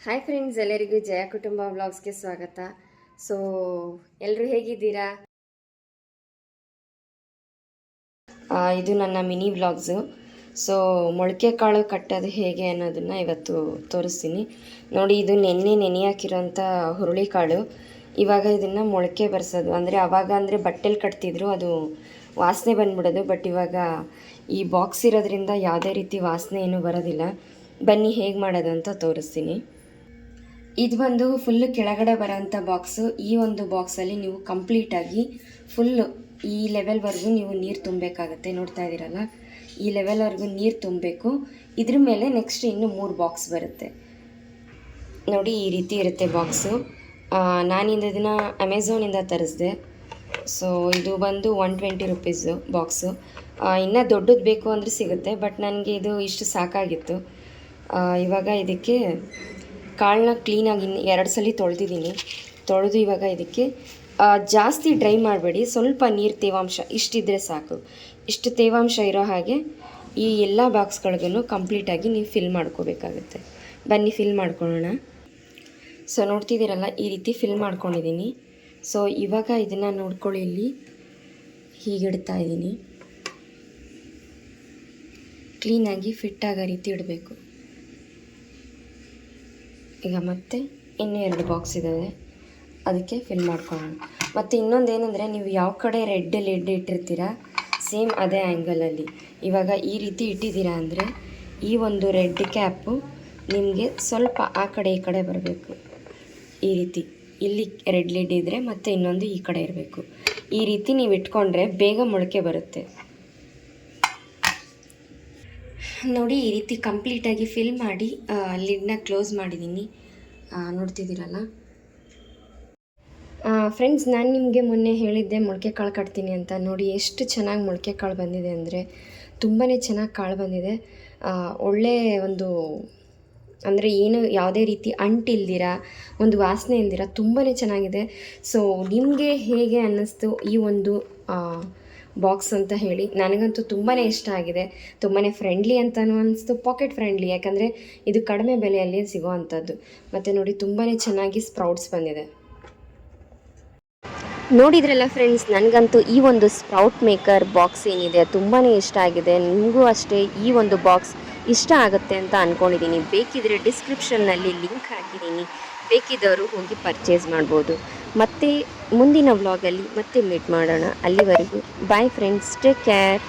Hi friends, ಎಲ್ಲರಿಗೂ ಜಯ ಕುಟುಂಬ ವ್ಲಾಗ್ಸ್ಗೆ ಸ್ವಾಗತ. ಸೊ ಎಲ್ಲರೂ ಹೇಗಿದ್ದೀರಾ? ಇದು ನನ್ನ ಮಿನಿ ವ್ಲಾಗ್ಸು. ಸೊ ಮೊಳಕೆ ಕಾಳು ಕಟ್ಟೋದು ಹೇಗೆ ಅನ್ನೋದನ್ನು ಇವತ್ತು ತೋರಿಸ್ತೀನಿ. ನೋಡಿ, ಇದು ನೆನೆ ಹಾಕಿರೋಂಥ ಹುರುಳಿಕಾಳು. ಇವಾಗ ಇದನ್ನು ಮೊಳಕೆ ಬರ್ಸೋದು. ಅಂದರೆ ಆವಾಗ ಅಂದರೆ ಬಟ್ಟೆಲಿ ಕಟ್ತಿದ್ರು, ಅದು ವಾಸನೆ ಬಂದ್ಬಿಡೋದು. ಬಟ್ ಇವಾಗ ಈ ಬಾಕ್ಸ್ ಇರೋದ್ರಿಂದ ಯಾವುದೇ ರೀತಿ ವಾಸನೆ ಏನೂ ಬರೋದಿಲ್ಲ. ಬನ್ನಿ ಹೇಗೆ ಮಾಡೋದು ಅಂತ ತೋರಿಸ್ತೀನಿ. ಇದು ಒಂದು ಫುಲ್ಲು ಕೆಳಗಡೆ ಬರೋಂಥ ಬಾಕ್ಸು. ಈ ಒಂದು ಬಾಕ್ಸಲ್ಲಿ ನೀವು ಕಂಪ್ಲೀಟಾಗಿ ಫುಲ್ಲು ಈ ಲೆವೆಲ್ವರೆಗೂ ನೀವು ನೀರು ತುಂಬಬೇಕಾಗತ್ತೆ. ನೋಡ್ತಾ ಇದ್ದೀರಲ್ಲ, ಈ ಲೆವೆಲ್ವರೆಗೂ ನೀರು ತುಂಬಬೇಕು. ಇದ್ರ ಮೇಲೆ ನೆಕ್ಸ್ಟ್ ಇನ್ನು 3 ಬಾಕ್ಸ್ ಬರುತ್ತೆ. ನೋಡಿ, ಈ ರೀತಿ ಇರುತ್ತೆ ಬಾಕ್ಸು. ನಾನಿಂದ ಇದನ್ನು ಅಮೆಝಾನಿಂದ ತರಿಸಿದೆ. ಸೊ ಇದು ಬಂದು 120 ರುಪೀಸು ಬಾಕ್ಸು. ಇನ್ನೂ ದೊಡ್ಡದು ಬೇಕು ಅಂದರೆ ಸಿಗುತ್ತೆ, ಬಟ್ ನನಗೆ ಇದು ಇಷ್ಟು ಸಾಕಾಗಿತ್ತು. ಇವಾಗ ಇದಕ್ಕೆ ಕಾಳನ್ನ ಕ್ಲೀನಾಗಿ 2 ಸಲ ತೊಳೆದು ಇವಾಗ ಇದಕ್ಕೆ ಜಾಸ್ತಿ ಡ್ರೈ ಮಾಡಬೇಡಿ, ಸ್ವಲ್ಪ ನೀರು ತೇವಾಂಶ ಇಷ್ಟಿದ್ರೆ ಸಾಕು. ಇಷ್ಟು ತೇವಾಂಶ ಇರೋ ಹಾಗೆ ಈ ಎಲ್ಲ ಬಾಕ್ಸ್ಗಳಿಗೂ ಕಂಪ್ಲೀಟಾಗಿ ನೀವು ಫಿಲ್ ಮಾಡ್ಕೋಬೇಕಾಗುತ್ತೆ. ಬನ್ನಿ ಫಿಲ್ ಮಾಡ್ಕೊಳ್ಳೋಣ. ಸೊ ನೋಡ್ತಿದ್ದೀರಲ್ಲ, ಈ ರೀತಿ ಫಿಲ್ ಮಾಡ್ಕೊಂಡಿದ್ದೀನಿ. ಸೊ ಇವಾಗ ಇದನ್ನು ನೋಡ್ಕೊಳ್ಳಿ, ಇಲ್ಲಿ ಹೀಗಿಡ್ತಾ ಇದ್ದೀನಿ. ಕ್ಲೀನಾಗಿ ಫಿಟ್ ಆಗೋ ರೀತಿ ಇಡಬೇಕು. ಈಗ ಮತ್ತೆ ಇನ್ನೂ 2 ಬಾಕ್ಸ್ ಇದ್ದಾವೆ, ಅದಕ್ಕೆ ಫಿಲ್ ಮಾಡ್ಕೊಳ್ಳೋಣ. ಮತ್ತು ಇನ್ನೊಂದು ಏನಂದರೆ, ನೀವು ಯಾವ ಕಡೆ ರೆಡ್ ಲಿಡ್ ಇಟ್ಟಿರ್ತೀರ ಸೇಮ್ ಅದೇ ಆ್ಯಂಗಲಲ್ಲಿ ಇವಾಗ ಈ ರೀತಿ ಇಟ್ಟಿದ್ದೀರಾ ಅಂದರೆ ಈ ಒಂದು ರೆಡ್ ಕ್ಯಾಪು ನಿಮಗೆ ಸ್ವಲ್ಪ ಆ ಕಡೆ ಈ ಕಡೆ ಬರಬೇಕು. ಈ ರೀತಿ ಇಲ್ಲಿ ರೆಡ್ ಲಿಡ್ ಇದ್ದರೆ ಮತ್ತು ಇನ್ನೊಂದು ಈ ಕಡೆ ಇರಬೇಕು. ಈ ರೀತಿ ನೀವು ಇಟ್ಕೊಂಡ್ರೆ ಬೇಗ ಮೊಳಕೆ ಬರುತ್ತೆ. ನೋಡಿ, ಈ ರೀತಿ ಕಂಪ್ಲೀಟಾಗಿ ಫಿಲ್ ಮಾಡಿ ಲಿಡ್ನ ಕ್ಲೋಸ್ ಮಾಡಿದ್ದೀನಿ. ನೋಡ್ತಿದ್ದೀರಲ್ಲ ಫ್ರೆಂಡ್ಸ್, ನಾನು ನಿಮಗೆ ಮೊನ್ನೆ ಹೇಳಿದ್ದೆ ಮೊಳಕೆ ಕಾಳು ಕಟ್ತೀನಿ ಅಂತ. ನೋಡಿ ಎಷ್ಟು ಚೆನ್ನಾಗಿ ಮೊಳಕೆ ಕಾಳು ಬಂದಿದೆ ಅಂದರೆ ತುಂಬಾ ಚೆನ್ನಾಗಿ ಕಾಳು ಬಂದಿದೆ. ಒಳ್ಳೆ ಒಂದು ಅಂದರೆ ಏನು ಯಾವುದೇ ರೀತಿ ಅಂಟಿಲ್ದಿರ, ಒಂದು ವಾಸನೆ ಇಲ್ದಿರ ತುಂಬಾ ಚೆನ್ನಾಗಿದೆ. ಸೊ ನಿಮಗೆ ಹೇಗೆ ಅನ್ನಿಸ್ತು ಈ ಒಂದು ಬಾಕ್ಸ್ ಅಂತ ಹೇಳಿ. ನನಗಂತೂ ತುಂಬಾ ಇಷ್ಟ ಆಗಿದೆ. ತುಂಬಾ ಫ್ರೆಂಡ್ಲಿ ಅಂತಲೂ ಅನಿಸ್ತು, ಪಾಕೆಟ್ ಫ್ರೆಂಡ್ಲಿ, ಯಾಕಂದರೆ ಇದು ಕಡಿಮೆ ಬೆಲೆಯಲ್ಲಿ ಸಿಗೋ ಅಂಥದ್ದು. ಮತ್ತು ನೋಡಿ, ತುಂಬಾ ಚೆನ್ನಾಗಿ ಸ್ಪ್ರೌಟ್ಸ್ ಬಂದಿದೆ. ನೋಡಿದ್ರಲ್ಲ ಫ್ರೆಂಡ್ಸ್, ನನಗಂತೂ ಈ ಒಂದು ಸ್ಪ್ರೌಟ್ ಮೇಕರ್ ಬಾಕ್ಸ್ ಏನಿದೆ ತುಂಬಾ ಇಷ್ಟ ಆಗಿದೆ. ನಿಮಗೂ ಅಷ್ಟೇ ಈ ಒಂದು ಬಾಕ್ಸ್ ಇಷ್ಟ ಆಗುತ್ತೆ ಅಂತ ಅಂದ್ಕೊಂಡಿದ್ದೀನಿ. ಬೇಕಿದ್ರೆ ಡಿಸ್ಕ್ರಿಪ್ಷನ್ನಲ್ಲಿ ಲಿಂಕ್ ಹಾಕಿದ್ದೀನಿ, ಬೇಕಿದ್ದವರು ಹೋಗಿ ಪರ್ಚೇಸ್ ಮಾಡ್ಬೋದು. ಮತ್ತು ಮುಂದಿನ ವ್ಲಾಗಲ್ಲಿ ಮತ್ತೆ ಮೀಟ್ ಮಾಡೋಣ. ಅಲ್ಲಿವರೆಗೂ ಬಾಯ್ ಫ್ರೆಂಡ್ಸ್, ಟೇಕ್ ಕೇರ್.